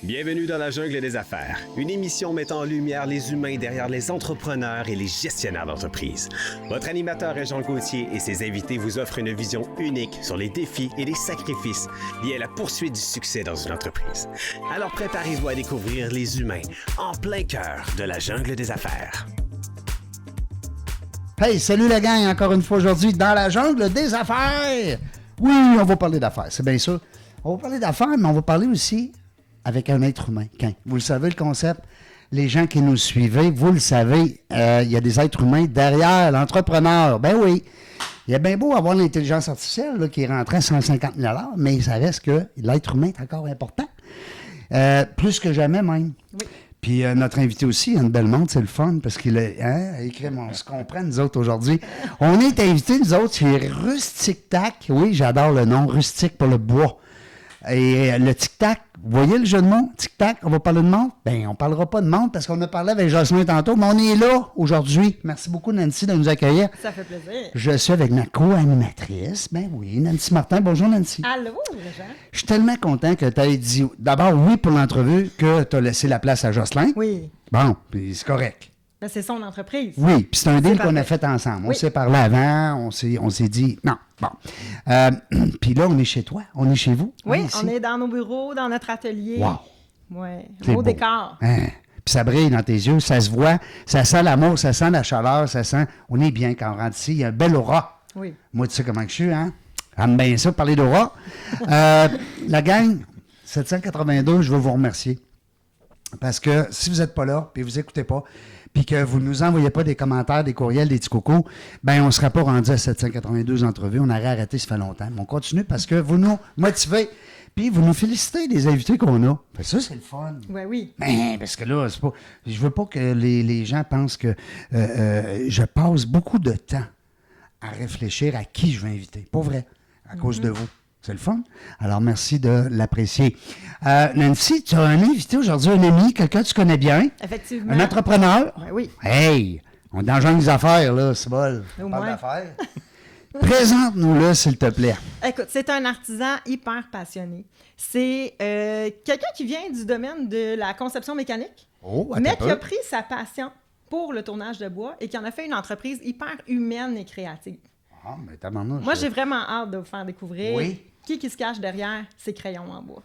Bienvenue dans la jungle des affaires, une émission mettant en lumière les humains derrière les entrepreneurs et les gestionnaires d'entreprise. Votre animateur est Jean Gauthier et ses invités vous offrent une vision unique sur les défis et les sacrifices liés à la poursuite du succès dans une entreprise. Alors préparez-vous à découvrir les humains en plein cœur de la jungle des affaires. Hey, salut la gang, encore une fois aujourd'hui dans la jungle des affaires. Oui, on va parler d'affaires, c'est bien sûr. On va parler d'affaires, mais on va parler aussi avec un être humain. Vous le savez, le concept, les gens qui nous suivez, vous le savez, il y a des êtres humains derrière l'entrepreneur. Ben oui, il y a bien beau avoir l'intelligence artificielle là, qui est rentrée à 150 000 $, mais ça reste que l'être humain est encore important. Plus que jamais même. Oui. Puis notre invité aussi, Anne Belmont, c'est le fun, parce qu'il est... on se comprend, nous autres, aujourd'hui. On est invités, nous autres, c'est Rustic Tac. Oui, j'adore le nom, Rustic pour le bois. Et le tic-tac, vous voyez le jeu de mots? Tic-tac, on va parler de monde? Bien, on ne parlera pas de monde parce qu'on a parlé avec Jocelyn tantôt, mais on est là aujourd'hui. Merci beaucoup, Nancy, de nous accueillir. Ça fait plaisir. Je suis avec ma co-animatrice. Ben oui, Nancy Martin. Bonjour, Nancy. Allô, Jean. Je suis tellement content que tu aies dit, d'abord, oui pour l'entrevue, que tu as laissé la place à Jocelyn. Oui. Bon, puis c'est correct. Ben, c'est son entreprise. Oui, puis c'est un deal qu'on a fait ensemble. On s'est parlé avant, on s'est dit, non, bon. Puis là, on est chez toi, on est chez vous. Oui, on est dans nos bureaux, dans notre atelier. Wow. Oui, beau décor. Hein? Puis ça brille dans tes yeux, ça se voit, ça sent l'amour, ça sent la chaleur, ça sent... On est bien quand on rentre ici, il y a un bel aura. Oui. Moi, tu sais comment je suis, hein? J'aime bien ça, parler d'aura. La gang, 782, je veux vous remercier. Parce que si vous n'êtes pas là, puis vous n'écoutez pas, puis que vous ne nous envoyez pas des commentaires, des courriels, des petits cocos, bien, on ne serait pas rendu à 782 entrevues. On aurait arrêté, ça fait longtemps. Mais on continue parce que vous nous motivez, puis vous nous félicitez des invités qu'on a. Fait ça, c'est le fun. Oui, oui. Ben, parce que là, c'est pas, je veux pas que les gens pensent que je passe beaucoup de temps à réfléchir à qui je vais inviter. Pas vrai, à cause de vous. C'est le fun. Alors, merci de l'apprécier. Nancy, tu as un invité aujourd'hui, un ami, quelqu'un que tu connais bien. Effectivement. Un entrepreneur. Ben oui. Hey, on est dans le genre des affaires, là, c'est bon. On parle d'affaires. Présente-nous-le, s'il te plaît. Écoute, c'est un artisan hyper passionné. C'est quelqu'un qui vient du domaine de la conception mécanique, mais qui a pris sa passion pour le tournage de bois et qui en a fait une entreprise hyper humaine et créative. Ah, mais t'as maintenant. Moi, j'ai vraiment hâte de vous faire découvrir qui se cache derrière ces crayons en bois.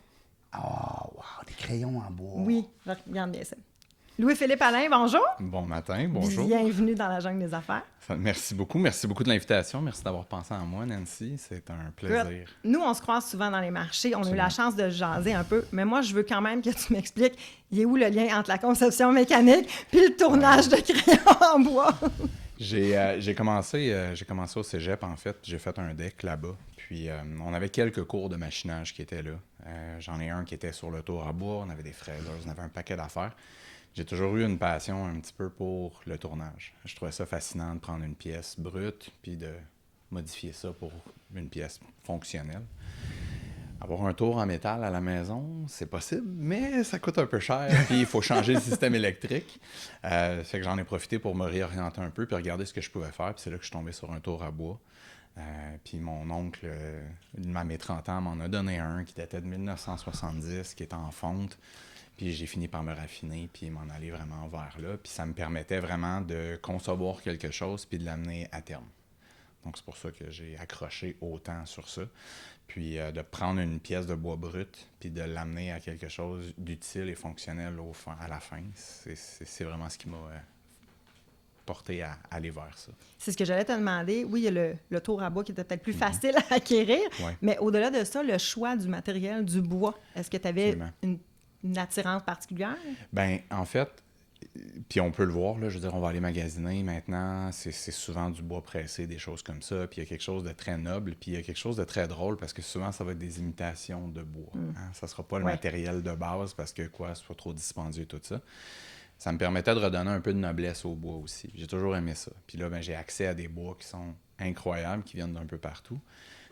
Oh, wow, des crayons en bois. Oui, regarde bien ça. Louis-Philippe Alain, bonjour. Bon matin, bonjour. Bienvenue dans la jungle des affaires. Merci beaucoup de l'invitation. Merci d'avoir pensé à moi, Nancy. C'est un plaisir. Nous, on se croise souvent dans les marchés. On a eu la chance de jaser un peu. Mais moi, je veux quand même que tu m'expliques, il est où le lien entre la conception mécanique puis le tournage de crayons en bois? J'ai commencé au cégep, en fait. J'ai fait un deck là-bas. Puis, on avait quelques cours de machinage qui étaient là. J'en ai un qui était sur le tour à bois. On avait des fraiseuses, on avait un paquet d'affaires. J'ai toujours eu une passion un petit peu pour le tournage. Je trouvais ça fascinant de prendre une pièce brute puis de modifier ça pour une pièce fonctionnelle. Avoir un tour en métal à la maison, c'est possible, mais ça coûte un peu cher, puis il faut changer le système électrique. Fait que j'en ai profité pour me réorienter un peu, puis regarder ce que je pouvais faire, puis c'est là que je suis tombé sur un tour à bois. Puis mon oncle, à mes 30 ans, m'en a donné un qui datait de 1970, qui était en fonte. Puis j'ai fini par me raffiner, puis m'en aller vraiment vers là. Puis ça me permettait vraiment de concevoir quelque chose, puis de l'amener à terme. Donc c'est pour ça que j'ai accroché autant sur ça. Puis de prendre une pièce de bois brut, puis de l'amener à quelque chose d'utile et fonctionnel à la fin, c'est vraiment ce qui m'a porté à aller vers ça. C'est ce que j'allais te demander. Oui, il y a le tour à bois qui était peut-être plus facile à acquérir, mais au-delà de ça, le choix du matériel, du bois, est-ce que tu avais une attirance particulière? Bien, en fait, puis on peut le voir, là, je veux dire, on va aller magasiner maintenant, c'est souvent du bois pressé, des choses comme ça, puis il y a quelque chose de très noble, puis il y a quelque chose de très drôle, parce que souvent, ça va être des imitations de bois. Hein? Ça sera pas le matériel de base, parce que c'est pas trop dispendieux, tout ça. Ça me permettait de redonner un peu de noblesse au bois aussi. J'ai toujours aimé ça. Puis là, j'ai accès à des bois qui sont incroyables, qui viennent d'un peu partout.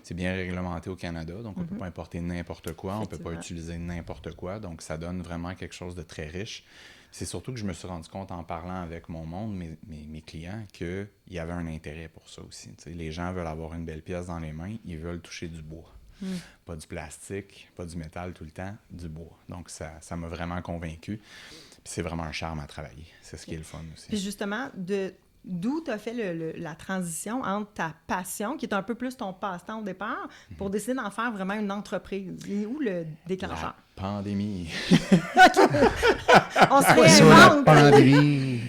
C'est bien réglementé au Canada, donc on ne peut pas importer n'importe quoi, on ne peut pas utiliser n'importe quoi, donc ça donne vraiment quelque chose de très riche. C'est surtout que je me suis rendu compte en parlant avec mon monde, mes clients, qu'il y avait un intérêt pour ça aussi. T'sais, les gens veulent avoir une belle pièce dans les mains, ils veulent toucher du bois. Pas du plastique, pas du métal tout le temps, du bois. Donc, ça m'a vraiment convaincu. Puis c'est vraiment un charme à travailler. C'est ce qui est le fun aussi. Puis justement, d'où tu as fait la transition entre ta passion, qui est un peu plus ton passe-temps au départ, pour décider d'en faire vraiment une entreprise? Et où le déclencheur? La pandémie. On se réinvente! Pandémie.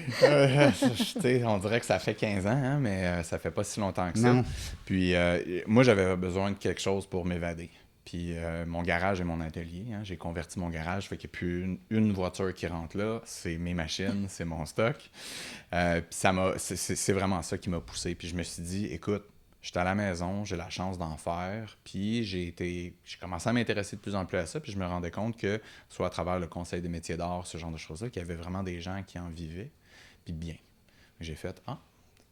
On dirait que ça fait 15 ans, hein, mais ça fait pas si longtemps que ça. Non. Puis moi, j'avais besoin de quelque chose pour m'évader. Puis mon garage est mon atelier. Hein. J'ai converti mon garage, fait qu'il n'y a plus une voiture qui rentre là. C'est mes machines, c'est mon stock. Puis c'est vraiment ça qui m'a poussé. Puis je me suis dit, écoute, je suis à la maison, j'ai la chance d'en faire. Puis j'ai commencé à m'intéresser de plus en plus à ça. Puis je me rendais compte que, soit à travers le Conseil des métiers d'art, ce genre de choses-là, qu'il y avait vraiment des gens qui en vivaient. Puis bien. J'ai fait,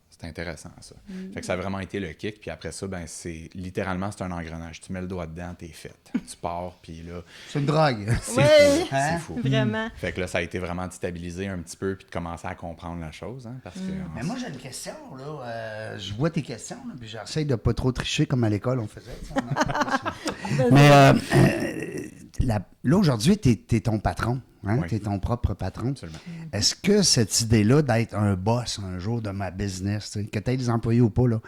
c'est intéressant, ça. Fait que ça a vraiment été le kick. Puis après ça, ben c'est un engrenage. Tu mets le doigt dedans, t'es fait. Tu pars, puis là... C'est une drogue. Oui, c'est fou. Vraiment. Fait que là, ça a été vraiment de stabiliser un petit peu puis de commencer à comprendre la chose. Hein, parce que, Mais moi, j'ai une question. Là. Je vois tes questions, là, puis j'essaie de pas trop tricher comme à l'école, on faisait. Mais là, aujourd'hui, tu es ton patron. Hein? Oui. Tu es ton propre patron. Absolument. Est-ce que cette idée-là d'être un boss un jour de ma business, que tu aies des employés ou pas, là,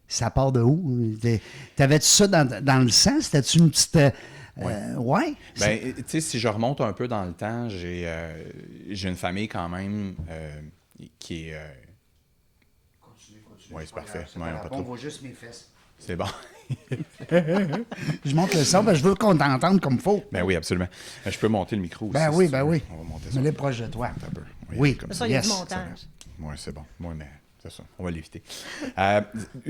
ça part de où? T'avais-tu ça dans le sang? C'était-tu une petite... ouais. Ben, tu sais, si je remonte un peu dans le temps, j'ai une famille quand même qui est... Continue. Oui, c'est parfait. On pas trop. voit juste mes fesses. C'est bon. Je monte le son, je veux qu'on t'entende comme il faut. Ben oui, absolument. Je peux monter le micro aussi. Ben oui, si tu ben veux. oui. On va monter ça. Mets-les proche de toi. Un peu. Oui. Comme Ça, ça. il y a du Yes. montage. Oui, c'est bon. Oui, mais c'est ça. On va l'éviter.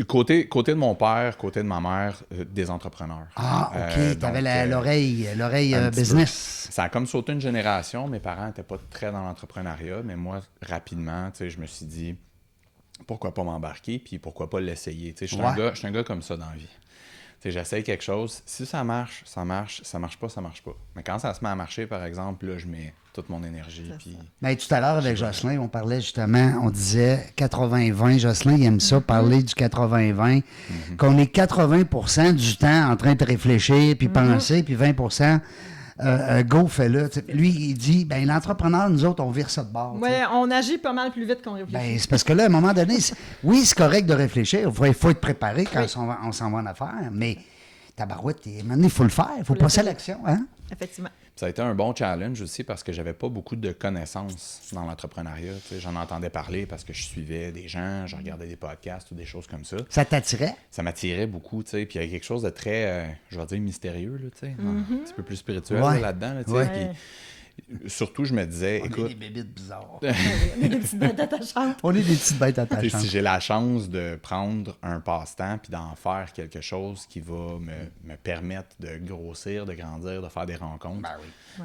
Côté de mon père, côté de ma mère, des entrepreneurs. Ah, OK. Donc, T'avais l'oreille un petit business. peu. Ça a comme sauté une génération. Mes parents n'étaient pas très dans l'entrepreneuriat, mais moi, rapidement, je me suis dit, pourquoi pas m'embarquer, puis pourquoi pas l'essayer. Je suis un gars comme ça dans la vie. J'essaye quelque chose. Si ça marche, ça marche. Ça marche pas, ça marche pas. Mais quand ça se met à marcher, par exemple, là, je mets toute mon énergie. Puis... Mais tout à l'heure, avec Jocelyn, on parlait justement, on disait 80-20. Jocelyn, il aime ça, parler du 80-20. Qu'on est 80% du temps en train de réfléchir, puis penser, puis 20%, go, fais-le. Lui, il dit, l'entrepreneur, nous autres, on vire ça de bord. Oui, on agit pas mal plus vite qu'on réfléchit. C'est parce que là, à un moment donné, c'est correct de réfléchir. Il faut être préparé quand on s'en va en affaires, mais tabarouette, maintenant, il faut le faire. Il faut passer à l'action. Hein? Effectivement. Ça a été un bon challenge aussi parce que j'avais pas beaucoup de connaissances dans l'entrepreneuriat. J'en entendais parler parce que je suivais des gens, je regardais des podcasts ou des choses comme ça. Ça t'attirait? Ça m'attirait beaucoup, tu sais. Puis il y a quelque chose de très, je vais dire, mystérieux, là, tu sais. Un petit peu plus spirituel là-dedans, là, tu sais. Puis, surtout, je me disais, On écoute... est des bébites bizarres. On est des petites bêtes attachantes. On est des petites bêtes attachantes. Si j'ai la chance de prendre un passe-temps puis d'en faire quelque chose qui va me permettre de grossir, de grandir, de faire des rencontres.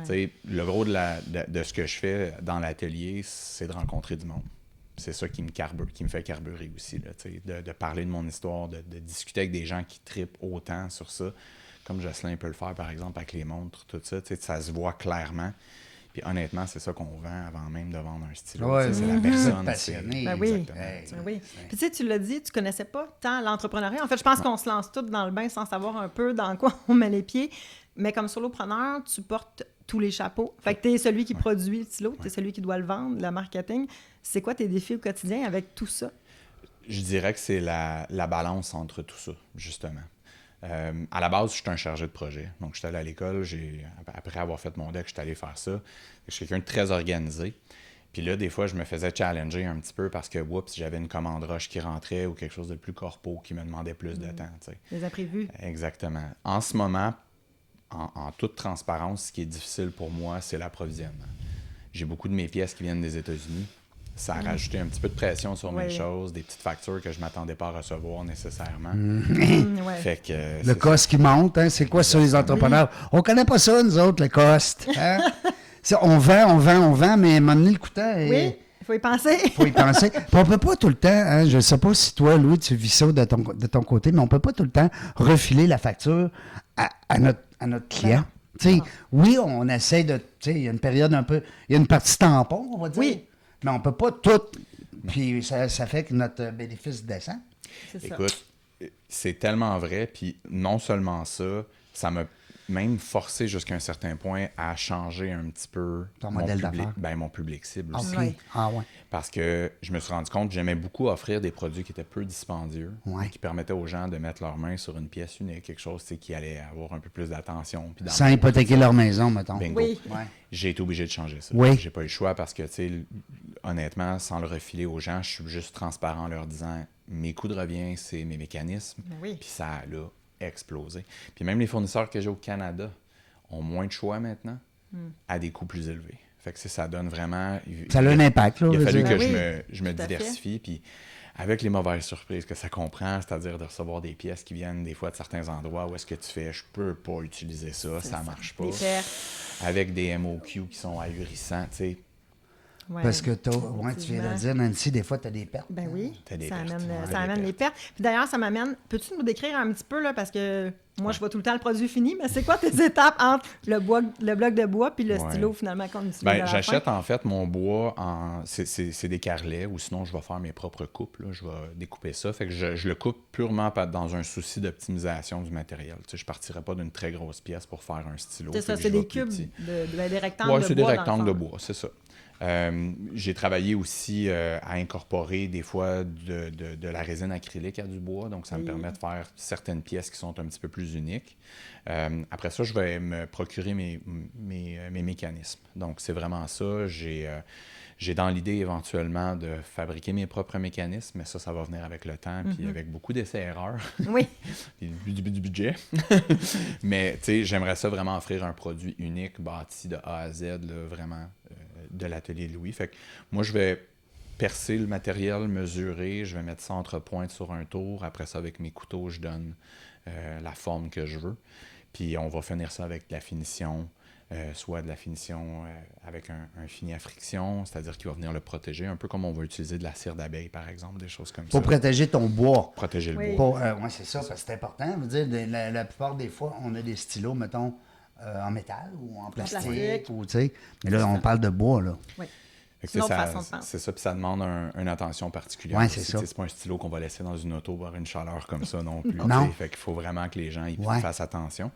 Oui. Le gros de ce que je fais dans l'atelier, c'est de rencontrer du monde. C'est ça qui me fait carburer aussi. Là, de parler de mon histoire, de discuter avec des gens qui trippent autant sur ça, comme Jocelyn peut le faire, par exemple, avec les montres, tout ça. Ça se voit clairement. Puis honnêtement, c'est ça qu'on vend avant même de vendre un stylo. Ouais, c'est la personne. passionné. Oui. Exactement. Oui. Puis tu l'as dit, tu connaissais pas tant l'entrepreneuriat. En fait, je pense qu'on se lance tous dans le bain sans savoir un peu dans quoi on met les pieds. Mais comme solopreneur, tu portes tous les chapeaux. Fait que tu es celui qui produit le stylo, tu es celui qui doit le vendre, le marketing. C'est quoi tes défis au quotidien avec tout ça? Je dirais que c'est la balance entre tout ça, justement. À la base, je suis un chargé de projet. Donc, je suis allé à l'école. Après avoir fait mon deck, je suis allé faire ça. Je suis quelqu'un de très organisé. Puis là, des fois, je me faisais challenger un petit peu parce que, j'avais une commande rush qui rentrait ou quelque chose de plus corpo qui me demandait plus de temps. Tu sais. Les imprévus. Exactement. En ce moment, en toute transparence, ce qui est difficile pour moi, c'est l'approvisionnement. J'ai beaucoup de mes pièces qui viennent des États-Unis. Ça a rajouté un petit peu de pression sur mes choses, des petites factures que je ne m'attendais pas à recevoir nécessairement. Fait que, le cost qui monte, hein? C'est quoi sur les entrepreneurs? On ne connaît pas ça, nous autres, le cost. Hein? On vend, mais à un moment donné, le coûtant... Oui, il faut y penser. Il faut y penser. Puis on ne peut pas tout le temps, hein? Je ne sais pas si toi, Louis, tu vis ça de ton côté, mais on ne peut pas tout le temps refiler la facture à notre client. Oui, on essaie de... Il y a une période un peu... Il y a une partie tampon, on va dire. Oui. Mais on ne peut pas tout. Puis ça fait que notre bénéfice descend. C'est ça. Écoute, c'est tellement vrai. Puis non seulement ça, ça m'a même forcé jusqu'à un certain point à changer un petit peu ton modèle d'affaires. Mon public cible aussi. OK. Ah ouais. Parce que je me suis rendu compte que j'aimais beaucoup offrir des produits qui étaient peu dispendieux, Ouais. et qui permettaient aux gens de mettre leurs mains sur une pièce unique, quelque chose qui allait avoir un peu plus d'attention. Puis Sans hypothéquer leur maison, mettons. Bingo. Oui. Ouais. J'ai été obligé de changer ça. Oui. J'ai pas eu le choix parce que, tu sais, honnêtement, sans le refiler aux gens, je suis juste transparent en leur disant mes coûts de revient, c'est mes mécanismes. Ben oui. Puis ça a explosé. Puis même les fournisseurs que j'ai au Canada ont moins de choix maintenant à des coûts plus élevés. Fait que ça donne vraiment... Ça a un impact, là. Il a fallu que Ben je me tout à fait. diversifie. Puis avec les mauvaises surprises que ça comprend, c'est-à-dire de recevoir des pièces qui viennent des fois de certains endroits où est-ce que tu fais je peux pas utiliser ça marche pas. Les pertes. Avec des MOQ qui sont ahurissants, tu sais. Ouais. Parce que tu viens de le dire, Nancy, des fois, tu as des pertes. Ben oui, T'as des ça pertes. amène, Ouais, ça des amène les pertes. Puis d'ailleurs, ça m'amène... Peux-tu nous décrire un petit peu, là, parce que moi, je vois tout le temps le produit fini, mais c'est quoi tes étapes entre le bloc de bois puis le Ouais. stylo, finalement, qu'on utilise à la J'achète fin? en fait mon bois c'est des carrelets, ou sinon je vais faire mes propres coupes, là. Je vais découper ça. Fait que je le coupe purement dans un souci d'optimisation du matériel. Tu sais, je partirais pas d'une très grosse pièce pour faire un stylo. C'est ça, Fait que c'est je vais des plus cubes, petit. des rectangles Ouais, de c'est des bois. dans le rectangles de fond. bois, c'est ça. J'ai travaillé aussi à incorporer des fois de la résine acrylique à du bois, donc ça me permet de faire certaines pièces qui sont un petit peu plus uniques. Après ça, je vais me procurer mes mécanismes. Donc c'est vraiment ça. J'ai dans l'idée éventuellement de fabriquer mes propres mécanismes, mais ça va venir avec le temps, puis avec beaucoup d'essais-erreurs. Oui. Puis du budget. Mais tu sais, j'aimerais ça vraiment offrir un produit unique, bâti de A à Z, là, vraiment de l'atelier Louis. Fait que moi, je vais percer le matériel, mesurer, je vais mettre ça entre pointes sur un tour. Après ça, avec mes couteaux, je donne la forme que je veux. Puis on va finir ça avec de la finition, soit de la finition avec un fini à friction, c'est-à-dire qu'il va venir le protéger, un peu comme on va utiliser de la cire d'abeille, par exemple, des choses comme ça. Pour protéger ton bois. Protéger le Oui. bois. Oui, c'est ça, parce que c'est important. Je veux dire, la plupart des fois, on a des stylos, mettons, en métal ou en plastique. plastique. Ou, tu sais, mais là, on parle de bois, là. Oui. Fait que C'est une autre ça- façon de penser. C'est ça, puis ça demande une attention particulière. Ouais, c'est aussi. ça. Tu sais, c'est pas un stylo qu'on va laisser dans une auto voir une chaleur comme ça non plus. Non. Tu sais. Fait qu'il faut vraiment que les gens y Ouais. fassent attention.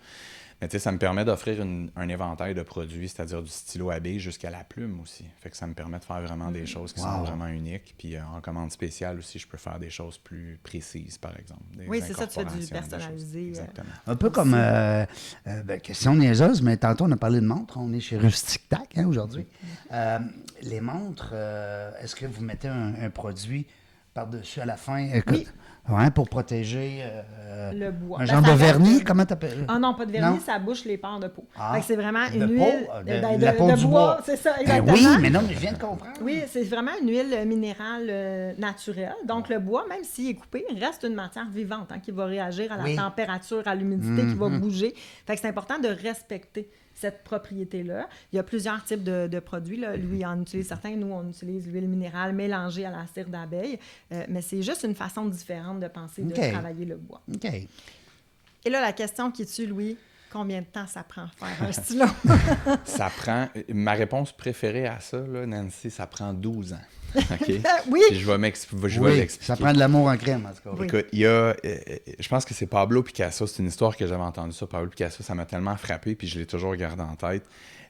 Mais tu sais, ça me permet d'offrir un éventail de produits, c'est-à-dire du stylo à billes jusqu'à la plume aussi. Fait que ça me permet de faire vraiment des choses qui sont vraiment uniques. Puis en commande spéciale aussi, je peux faire des choses plus précises, par exemple. Des Oui, c'est ça, tu fais du incorporations, des choses. personnalisé. Exactement. Un peu comme, question niaiseuse, mais tantôt, on a parlé de montres. On est chez Rustic Tac, hein, aujourd'hui. Les montres, est-ce que vous mettez un produit par-dessus à la fin? Oui. Ouais, pour protéger Le bois. un Ben, genre ça de vernis, reste- comment t'appelles? Ah non, pas de vernis, Non? ça bouche les pores de peau. Ah. Fait que c'est vraiment De une peau, huile de la peau du bois. c'est ça, Ben exactement. oui, mais non, mais je viens de comprendre. Oui, c'est vraiment une huile minérale naturelle. Donc, le bois, même s'il est coupé, reste une matière vivante qui va réagir à la Oui. température, à l'humidité, qui va bouger. Fait que c'est important de respecter cette propriété-là. Il y a plusieurs types de produits. Là. Lui, en utilise certains. Nous, on utilise l'huile minérale mélangée à la cire d'abeille. Mais c'est juste une façon différente de penser, OK. de travailler le bois. OK. Et là, la question qui tue, Louis, combien de temps ça prend à faire un stylo? Ça prend... Ma réponse préférée à ça, là, Nancy, ça prend 12 ans. OK? Oui. Puis je vais l'expliquer. Oui, ça prend de l'amour en crème, en tout cas. Oui. Écoute, il y a, je pense que c'est Pablo Picasso, c'est une histoire que j'avais entendue ça. Pablo Picasso, ça m'a tellement frappé, puis je l'ai toujours gardé en tête.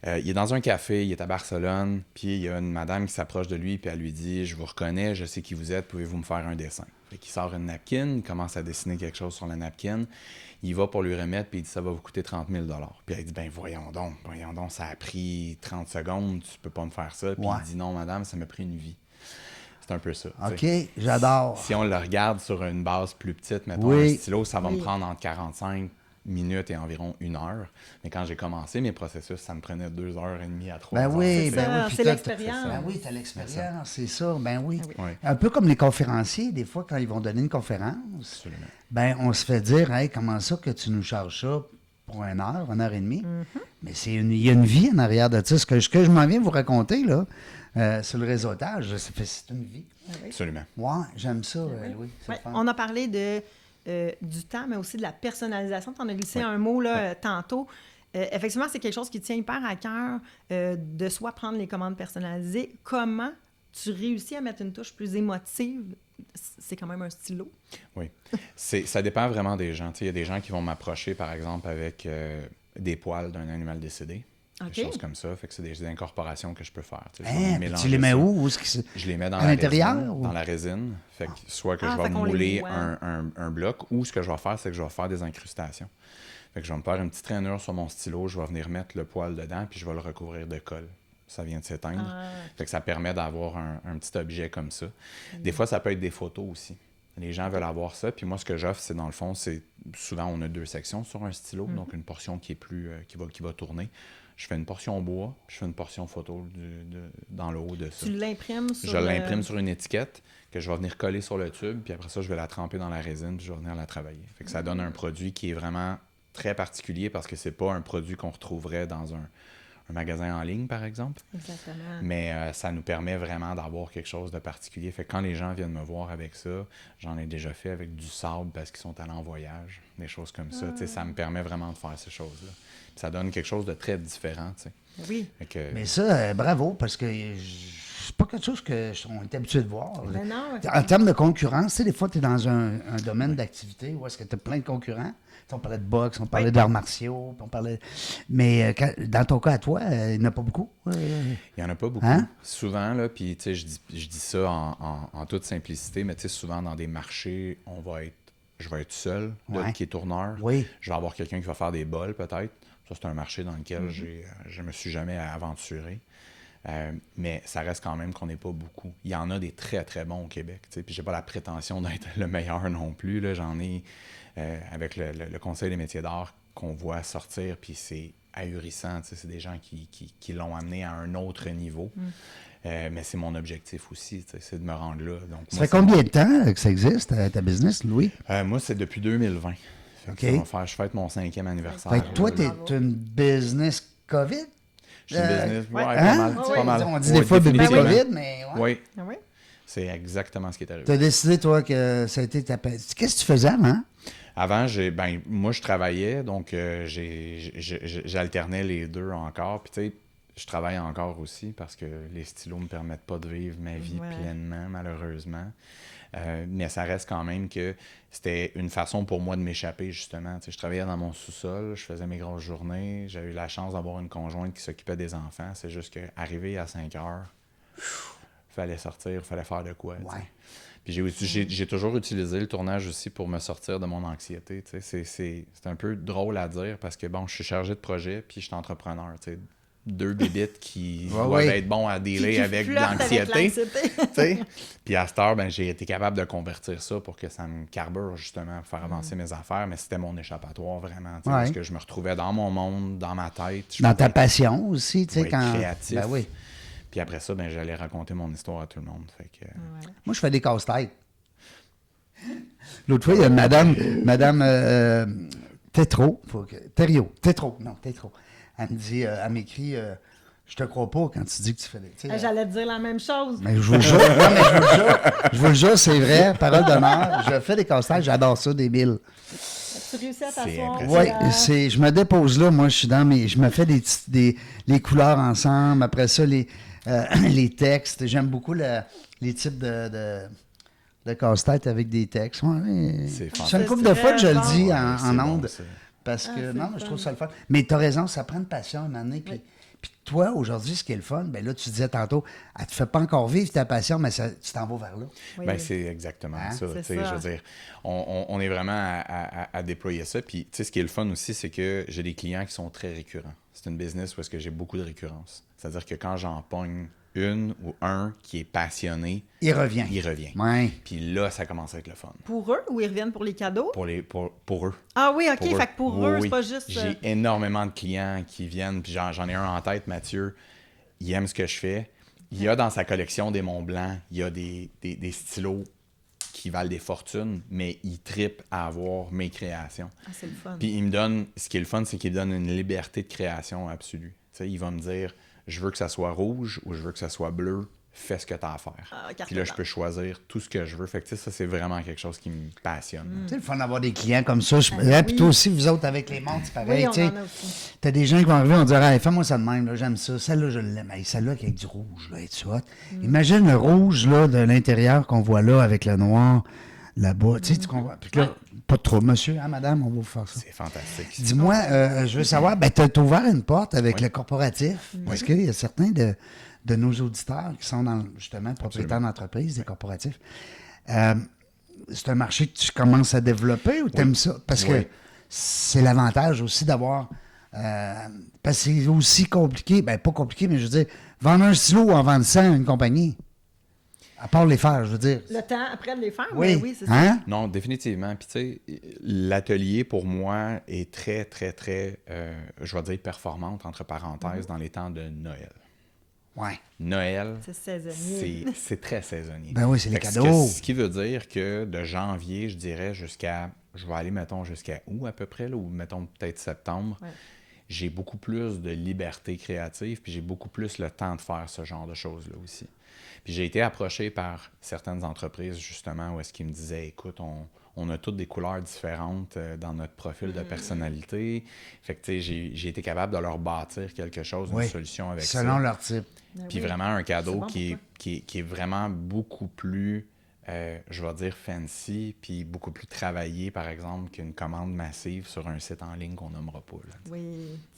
Il est dans un café, il est à Barcelone, puis il y a une madame qui s'approche de lui, puis elle lui dit « Je vous reconnais, je sais qui vous êtes, pouvez-vous me faire un dessin? » Fait qu'il sort une napkin, il commence à dessiner quelque chose sur la napkin, il va pour lui remettre, puis il dit « Ça va vous coûter 30 000 $. Puis elle dit « Ben voyons donc, ça a pris 30 secondes, tu peux pas me faire ça. » Puis Ouais. il dit « Non, madame, ça m'a pris une vie. » C'est un peu ça. tu OK, sais. j'adore. Si on le regarde sur une base plus petite, mettons Oui. un stylo, ça va Oui. me prendre entre 45 minutes et environ 1 heure. Mais quand j'ai commencé mes processus, ça me prenait 2h30 à 3 Ben heures. oui, C'est ben ça, oui. puis c'est t'as- l'expérience. Ben oui, t'as l'expérience, c'est ça, ben oui. Ah oui. Oui. Un peu comme les conférenciers, des fois, quand ils vont donner une conférence, Absolument. ben on se fait dire, hey, comment ça que tu nous charges ça pour 1 heure, 1h30? Mais il y a une vie en arrière de ça. Ce que je m'en viens vous raconter, là, sur le réseautage, c'est une vie. Absolument. Ouais, j'aime ça, Louis. c'est Ouais, le fun. on a parlé du temps, mais aussi de la personnalisation. Tu en as glissé un mot là, tantôt. Effectivement, c'est quelque chose qui tient hyper à cœur de soit prendre les commandes personnalisées. Comment tu réussis à mettre une touche plus émotive, c'est quand même un stylo. Oui. Ça dépend vraiment des gens. Il y a des gens qui vont m'approcher, par exemple, avec des poils d'un animal décédé. Des choses comme ça. Fait que c'est des incorporations que je peux faire. Tu les mets où? Je les mets dans à l'intérieur? Dans la résine. Fait que soit que je vais mouler un bloc, ou ce que je vais faire, c'est que je vais faire des incrustations. Fait que je vais me faire une petite rainure sur mon stylo, je vais venir mettre le poil dedans, puis je vais le recouvrir de colle. Ça vient de s'éteindre. Fait que ça permet d'avoir un petit objet comme ça. Des fois, ça peut être des photos aussi. Les gens veulent avoir ça. Puis moi, ce que j'offre, c'est dans le fond, c'est souvent, on a 2 sections sur un stylo. Donc, une portion qui est plus qui va tourner. Je fais une portion bois, puis je fais une portion photo dans le haut de ça. Tu l'imprimes sur... Je l'imprime sur une étiquette que je vais venir coller sur le tube, puis après ça, je vais la tremper dans la résine, puis je vais venir la travailler. Fait que ça donne un produit qui est vraiment très particulier parce que c'est pas un produit qu'on retrouverait dans un magasin en ligne, par exemple. Exactement. Mais ça nous permet vraiment d'avoir quelque chose de particulier. Fait que quand les gens viennent me voir avec ça, j'en ai déjà fait avec du sable parce qu'ils sont allés en voyage, des choses comme ça. Ça me permet vraiment de faire ces choses-là. Puis ça donne quelque chose de très différent. Oui. Mais ça, bravo, parce que c'est pas quelque chose qu'on est habitué de voir. Mais non, en termes de concurrence, tu sais, des fois, tu es dans un domaine d'activité où est-ce que tu as plein de concurrents. On parlait de boxe, on parlait d'arts martiaux, on parlait... Mais dans ton cas, à toi, il n'y en a pas beaucoup? Il n'y en a pas beaucoup. Hein? Souvent, là, puis tu sais, je dis ça en toute simplicité, mais tu sais, souvent dans des marchés, je vais être seul, qui est tourneur. Oui. Je vais avoir quelqu'un qui va faire des bols, peut-être. Ça, c'est un marché dans lequel je me suis jamais aventuré. Mais ça reste quand même qu'on n'est pas beaucoup. Il y en a des très, très bons au Québec. T'sais. Puis j'ai pas la prétention d'être le meilleur non plus. Là. J'en ai avec le Conseil des métiers d'art qu'on voit sortir, puis c'est ahurissant. C'est des gens qui l'ont amené à un autre niveau. Mais c'est mon objectif aussi, c'est de me rendre là. Donc, ça fait combien de temps que ça existe, ta business, Louis? Moi, c'est depuis 2020. Okay. Je fête mon 5e anniversaire. Fait que toi, tu es une business COVID? Je suis une business, pas mal. On dit des fois bébé COVID, mais... Oui. C'est exactement ce qui est arrivé. Tu as décidé, toi, que ça a été ta... Qu'est-ce que tu faisais avant? Avant, moi, je travaillais, donc j'alternais les deux encore. Puis, tu sais, je travaille encore aussi parce que les stylos ne me permettent pas de vivre ma vie pleinement, malheureusement. Mais ça reste quand même que c'était une façon pour moi de m'échapper, justement. Tu sais, je travaillais dans mon sous-sol, je faisais mes grosses journées. J'ai eu la chance d'avoir une conjointe qui s'occupait des enfants. C'est juste qu'arriver à 5 heures, il fallait sortir, il fallait faire de quoi. Puis j'ai toujours utilisé le tournage aussi pour me sortir de mon anxiété. Tu sais. C'est un peu drôle à dire parce que, bon, je suis chargé de projet puis je suis entrepreneur. Tu sais. 2 bébites qui doivent être bons à dealer avec l'anxiété. Puis à cette heure, j'ai été capable de convertir ça pour que ça me carbure justement, pour faire avancer mes affaires. Mais c'était mon échappatoire vraiment. Parce que je me retrouvais dans mon monde, dans ma tête. Dans ta passion aussi, tu sais, quand... créatif. Puis après ça, j'allais raconter mon histoire à tout le monde. Fait que... Moi, je fais des casse-têtes. L'autre fois, il y a Madame Tétro. Tétro. Elle me dit, elle m'écrit, je te crois pas quand tu dis que tu fais des... J'allais te dire la même chose. Mais je vous le jure, je vous le jure, c'est vrai, parole d'honneur. Je fais des casse-têtes, j'adore ça, des billes. Tu réussis à t'asseoir? Oui, je me dépose là, moi, je me fais les couleurs ensemble, après ça, les textes. J'aime beaucoup les types de casse-tête avec des textes. C'est une couple de fois que je le dis en ondes. Parce que, je trouve ça le fun. Mais tu as raison, ça prend une passion à un moment donné. Puis toi, aujourd'hui, ce qui est le fun, là, tu disais tantôt, elle ne te fait pas encore vivre ta passion, mais tu t'en vas vers là. C'est exactement ça. Je veux dire, on est vraiment à déployer ça. Puis, tu sais, ce qui est le fun aussi, c'est que j'ai des clients qui sont très récurrents. C'est une business où est-ce que j'ai beaucoup de récurrence. C'est-à-dire que quand j'en pogne une ou un qui est passionné, il revient. Ouais. Puis là, ça commence à être le fun. Pour eux ou ils reviennent pour les cadeaux? Pour eux. Ah oui, OK. Fait que pour eux, c'est pas juste... J'ai énormément de clients qui viennent, puis j'en ai un en tête, Mathieu. Il aime ce que je fais. Il y a dans sa collection des Mont Blanc, il y a des stylos qui valent des fortunes, mais il trippe à avoir mes créations. Ah, c'est le fun. Puis il me donne... Ce qui est le fun, c'est qu'il me donne une liberté de création absolue. Tu sais, il va me dire... Je veux que ça soit rouge ou je veux que ça soit bleu. fais ce que tu as à faire. Carte Puis là, je blanche. peux choisir tout ce que je veux. Fait que tu sais, ça, c'est vraiment quelque chose qui me passionne. C'est le fun d'avoir des clients comme ça. Puis oui. toi aussi, vous autres, avec les montres, c'est pareil. Oui, on tu sais. en a aussi. T'as des gens qui vont arriver, on dirait, hey, fais-moi ça de même, là, j'aime ça. Celle-là, je l'aime. Hey, celle-là avec du rouge, là, es-tu hot? Imagine le rouge là, de l'intérieur qu'on voit là avec le noir là-bas. Tu sais, tu comprends? Puis là, pas de trouble, monsieur, hein, madame, on va vous faire ça. C'est fantastique. Dis-moi, je veux savoir, ben, t'as ouvert une porte avec le corporatif. Parce qu'il y a certains de nos auditeurs qui sont justement propriétaires d'entreprises, des corporatifs. C'est un marché que tu commences à développer ou t'aimes ça? Parce que c'est l'avantage aussi d'avoir... parce que c'est aussi compliqué, ben pas compliqué, mais je veux dire, vendre un stylo ou en vendre 100 à une compagnie, à part les faire, je veux dire. Le temps après de les faire, Oui, oui, c'est ça. hein? Non, définitivement. Puis tu sais, l'atelier, pour moi, est très, très, très, je vais dire performante, entre parenthèses, dans les temps de Noël. Ouais. Noël, C'est saisonnier. c'est très saisonnier. Ben oui, c'est les Fait que cadeaux. Ce qui veut dire que de janvier, je dirais, je vais aller, mettons, jusqu'à août à peu près, là, ou mettons peut-être septembre, Ouais. j'ai beaucoup plus de liberté créative, puis j'ai beaucoup plus le temps de faire ce genre de choses-là aussi. Puis j'ai été approché par certaines entreprises, justement, où est-ce qu'ils me disaient, écoute, on a toutes des couleurs différentes dans notre profil de personnalité. Fait que, tu sais, j'ai été capable de leur bâtir quelque chose, Oui. une solution avec ça. Selon leur type. Ben Puis oui. vraiment un cadeau C'est bon qui pour est vraiment beaucoup plus, je vais dire, fancy, puis beaucoup plus travaillé, par exemple, qu'une commande massive sur un site en ligne qu'on nommera pas. Là. Oui,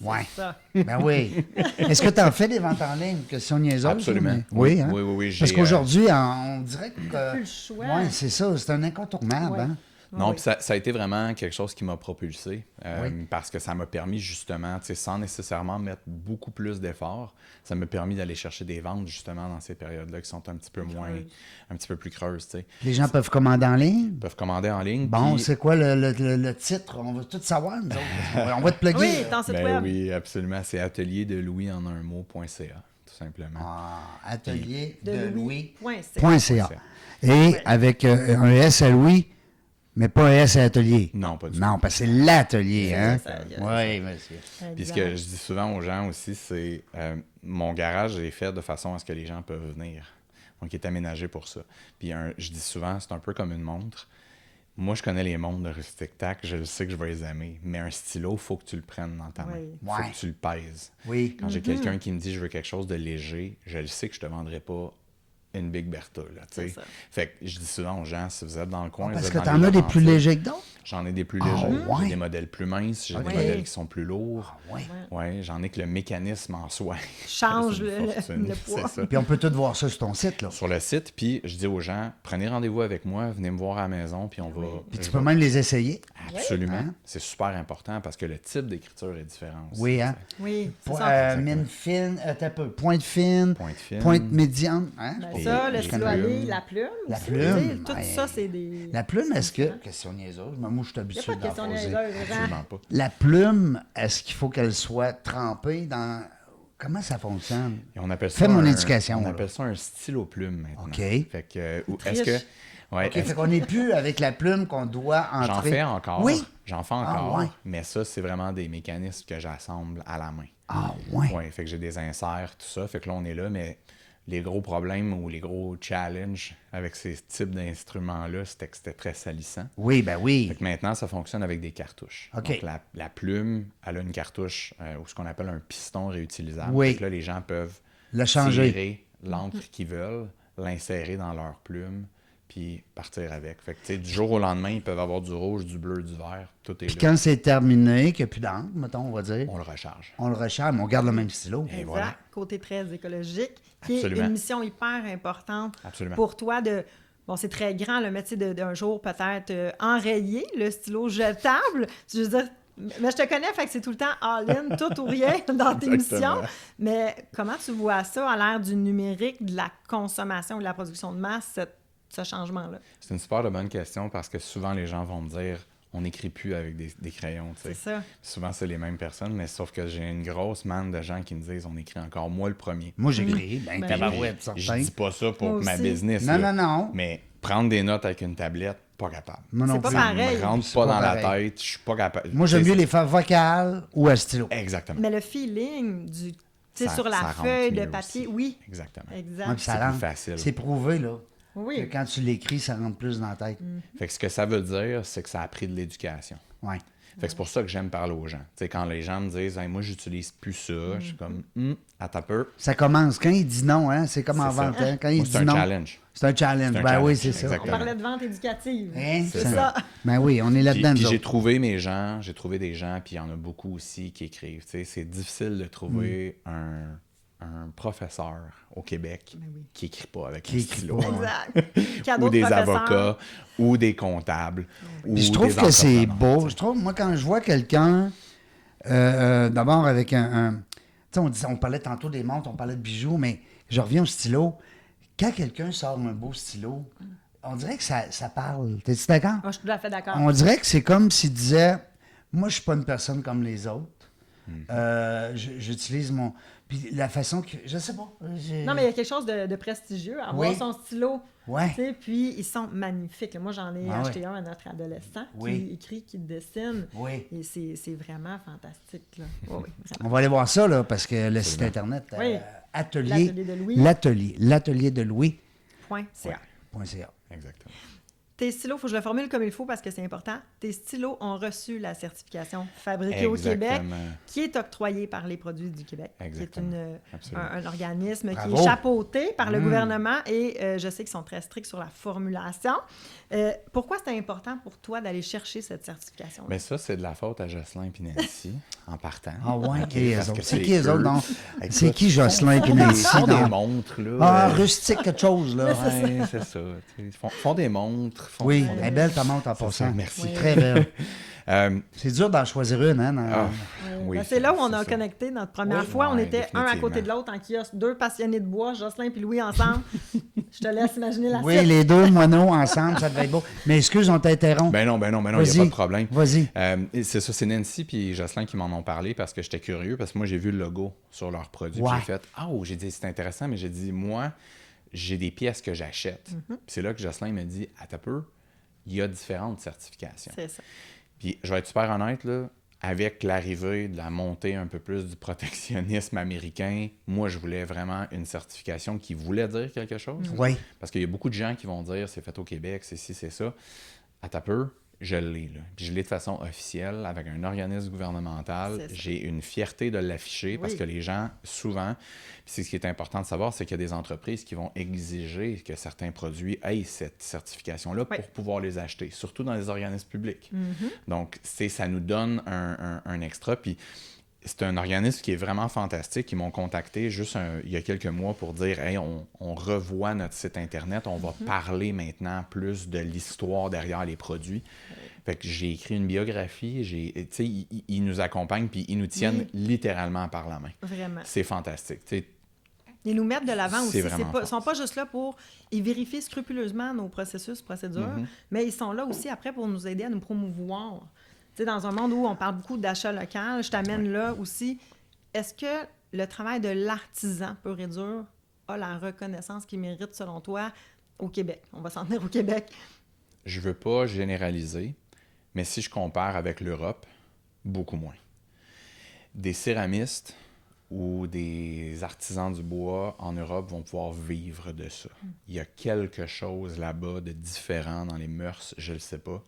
c'est Ouais. ça. Ben oui. Est-ce que tu en fais des ventes en ligne? Question niaiseuse. Absolument. Mais... Oui, hein? Oui. Parce qu'aujourd'hui, on dirait que... plus le choix. Oui, c'est ça. C'est un incontournable. Ouais. Hein? Non, Oui. puis ça a été vraiment quelque chose qui m'a propulsé Oui. parce que ça m'a permis justement, tu sais, sans nécessairement mettre beaucoup plus d'efforts, ça m'a permis d'aller chercher des ventes justement dans ces périodes-là qui sont un petit peu un petit peu plus creuses, tu sais. Les gens peuvent commander en ligne. Ils peuvent commander en ligne. Bon, puis- c'est quoi le titre? On va tout savoir, nous autres. On va te plugger. Oui, ton site Ben web. oui, absolument. C'est atelierdelouisenunmot.ca, tout simplement. Atelier De de Louis.ca. Louis.ca. Et avec un S à Louis, mais pas un S à atelier. Non, pas du Non, parce que c'est l'atelier, hein? ça, Oui, monsieur. Puis ce que je dis souvent aux gens aussi, c'est mon garage est fait de façon à ce que les gens peuvent venir. Donc, il est aménagé pour ça. Puis je dis souvent, c'est un peu comme une montre. Moi, je connais les montres de Rustic Tac, je le sais que je vais les aimer. Mais un stylo, il faut que tu le prennes dans ta main. Oui. Il faut Ouais. que tu le pèses. Oui. Quand j'ai quelqu'un qui me dit je veux quelque chose de léger, je le sais que je te vendrai pas une Big Bertha. Là, tu sais. C'est ça. Fait que je dis souvent aux gens, si vous êtes dans le coin, Parce vous êtes que dans t'en les as des plus Laurentides, légers que d'autres? J'en ai des plus Ah, légers, ouais? j'ai des modèles plus minces, j'ai Ok. des modèles qui sont plus lourds. Oui. Ouais, j'en ai que le mécanisme en soi. Change c'est une le fortune, poids. c'est ça. Puis on peut tout voir ça sur ton site, là. Sur le site, puis je dis aux gens, prenez rendez-vous avec moi, venez me voir à la maison, puis on va... Puis tu je peux vais- même les essayer. Absolument. Hein? C'est super important parce que le type d'écriture est différent aussi. Oui, hein? Oui, c'est Po- ça. mine fine, t'as peu. Pointe fine, Pointe fine. pointe médiane. Hein? Ben Et ça, le les stylo à plumes. lait, la plume. La aussi, plume, tu sais, Tout ouais. ça, c'est des... La plume, est-ce que... Question niaiseuse, mais moi, je suis Il n'y a habitué pas de question d'en poser. niaiseuse, Absolument hein? pas. La plume, est-ce qu'il faut qu'elle soit trempée dans... Comment ça fonctionne? Et on appelle ça Fais mon éducation, On là. appelle ça un stylo plume maintenant. OK. Fait que, est-ce que... Triche. Ouais, OK, est-ce fait qu'on n'est plus avec la plume qu'on doit entrer. J'en fais encore. Oui? J'en fais Ah, encore. ouais. Mais ça, c'est vraiment des mécanismes que j'assemble à la main. Ah, ouais. Ouais, fait que j'ai des inserts, tout ça. Fait que là, on est là, mais les gros problèmes ou les gros challenges avec ces types d'instruments-là, c'était que c'était très salissant. Oui, ben oui. Fait que maintenant, ça fonctionne avec des cartouches. OK. Donc, la plume, elle a une cartouche ou ce qu'on appelle un piston réutilisable. Oui. Fait que là, les gens peuvent Le changer. tirer l'encre qu'ils veulent, l'insérer dans leur plume, puis partir avec. Fait que, tu sais, du jour au lendemain, ils peuvent avoir du rouge, du bleu, du vert. Tout est Puis là. quand c'est terminé, qu'il n'y a plus d'encre, mettons, on va dire, On le recharge. on le recharge, mais on garde le même stylo. Et Exact. voilà. Côté très écologique, qui Absolument. est une mission hyper importante Absolument. pour toi de... Bon, c'est très grand, le métier d'un jour peut-être enrayer le stylo jetable. Je veux dire, mais je te connais, fait que c'est tout le temps all-in, tout ou rien dans tes Exactement. missions. Mais comment tu vois ça à l'ère du numérique, de la consommation, de la production de masse, ce changement-là? C'est une super de bonne question parce que souvent, les gens vont me dire on n'écrit plus avec des crayons. Tu sais. C'est ça. Souvent, c'est les mêmes personnes, mais sauf que j'ai une grosse manne de gens qui me disent on écrit encore moi le premier. Moi, j'écris. Ben, Ben, tabarouette, Je certain. dis pas ça pour Moi ma aussi. business. Non, là. non, non. Mais prendre des notes avec une tablette, pas capable. Moi non C'est pas plus. pareil. Me rentre C'est pas pas dans la pareil. tête, je suis pas capable. Moi, j'aime Tu sais, mieux les faire vocales ou à stylo. Exactement. Mais le feeling sur la feuille de papier, aussi. oui. Exactement. Exact. Ouais, C'est plus facile. C'est prouvé, là. Oui. Que quand tu l'écris, ça rentre plus dans la tête. Fait que ce que ça veut dire, c'est que ça a pris de l'éducation. Ouais. Fait que c'est pour ça que j'aime parler aux gens. Tu sais, quand les gens me disent hey, moi, j'utilise plus ça, je suis comme attends un peu. Ça commence. Quand il dit non, hein, c'est comme en C'est ça. vente. Hein? Quand il Moi, dit c'est un non, challenge. c'est un challenge. C'est un Ben challenge, oui, c'est ça. On exactement. parlait de vente éducative. Hein? C'est ça. Ben oui, on est là-dedans, Puis nous j'ai autres. trouvé des gens, puis il y en a beaucoup aussi qui écrivent. Tu sais, c'est difficile de trouver un professeur au Québec qui écrit pas avec un stylo. écrit pas, Exact. Cadeau Ou de des professeur. avocats, ou des comptables, ou Puis je trouve des que c'est entrepreneurs, beau. tu sais. Je trouve, moi, quand je vois quelqu'un, d'abord avec tu sais, on parlait tantôt des montres, on parlait de bijoux, mais je reviens au stylo. Quand quelqu'un sort un beau stylo, on dirait que ça parle. T'es-tu d'accord? Ah, je suis tout à fait d'accord. On dirait que c'est comme s'il disait, moi, je suis pas une personne comme les autres. J'utilise mon... Puis la façon que... Je sais pas. Non, mais il y a quelque chose de prestigieux à avoir Oui. son stylo. Ouais. Tu sais, puis ils sont magnifiques. Là. Moi, j'en ai Ah acheté ouais. un à notre adolescent Oui. qui écrit, qui dessine. Oui. Et c'est vraiment fantastique. Là. Oui, oui, vraiment. On va aller voir ça, là, parce que le site Internet, Oui. Atelier... L'atelier de Louis. L'atelier de Louis.ca. Point .ca. Exactement. Tes stylos, il faut que je le formule comme il faut parce que c'est important. Tes stylos ont reçu la certification Fabriquée au Québec, Exactement. qui est octroyée par les produits du Québec, Exactement. qui est Absolument. un organisme Bravo. qui est chapeauté par le gouvernement et je sais qu'ils sont très stricts sur la formulation. Pourquoi c'est important pour toi d'aller chercher cette certification? Mais ça, c'est de la faute à Jocelyn et Nancy, en partant. Ah ouais, OK, qui les parce autres? que C'est qui les eux. autres, donc? Écoute, C'est qui Jocelyn et Nancy? Ils font des donc? montres, là. Ah, rustique quelque chose, là. Ouais, c'est ça. Ils font des montres. Oui, font elle des- est belle ta montre en C'est passant. ça, merci. Très belle. Euh, C'est dur d'en choisir une, hein? ah, Oui, oui, c'est là où on c'est a ça. connecté notre première Oui. fois. On Ouais, était un à côté de définitivement. l'autre en kiosque, deux passionnés de bois, Jocelyn et Louis ensemble. Je te laisse imaginer la Oui, suite. les deux moineaux ensemble, ça devait être beau. Mais excuse, on t'interrompt. Ben non, il n'y a Vas-y. pas de problème. Vas-y. Et c'est ça, c'est Nancy et Jocelyn qui m'en ont parlé parce que j'étais curieux, parce que moi, j'ai vu le logo sur leurs produits. Ouais. J'ai fait « Ah, j'ai dit, c'est intéressant, mais j'ai dit, moi, j'ai des pièces que j'achète. Puis c'est là que Jocelyn m'a dit « Attends un peu, il y a différentes certifications. » C'est ça. Puis je vais être super honnête, là, avec l'arrivée de la montée un peu plus du protectionnisme américain, moi, je voulais vraiment une certification qui voulait dire quelque chose. Oui. Parce qu'il y a beaucoup de gens qui vont dire c'est fait au Québec, c'est ci, c'est ça. À peu, je l'ai. Là. Puis je l'ai de façon officielle avec un organisme gouvernemental. C'est ça. J'ai une fierté de l'afficher parce Oui. que les gens, souvent, puis c'est ce qui est important de savoir, c'est qu'il y a des entreprises qui vont exiger que certains produits aient cette certification-là Oui. pour pouvoir les acheter, surtout dans les organismes publics. Donc, ça nous donne un extra. Puis c'est un organisme qui est vraiment fantastique. Ils m'ont contacté juste il y a quelques mois pour dire « Hey, on revoit notre site Internet, on va parler maintenant plus de l'histoire derrière les produits. » Fait que j'ai écrit une biographie, tu sais, ils nous accompagnent puis ils nous tiennent Oui. littéralement par la main. Vraiment. C'est fantastique. Tu sais, Ils nous mettent de l'avant C'est aussi. vraiment Ils ne sont pas juste là pour... Ils vérifient scrupuleusement nos processus, procédures, mais ils sont là aussi après pour nous aider à nous promouvoir. Tu sais, dans un monde où on parle beaucoup d'achat local, je t'amène là aussi. Est-ce que le travail de l'artisan pur et dur a la reconnaissance qu'il mérite, selon toi, au Québec? On va s'en tenir au Québec. je veux pas généraliser, mais si je compare avec l'Europe, beaucoup moins. Des céramistes ou des artisans du bois en Europe vont pouvoir vivre de ça. Il y a quelque chose là-bas de différent dans les mœurs, je le sais pas,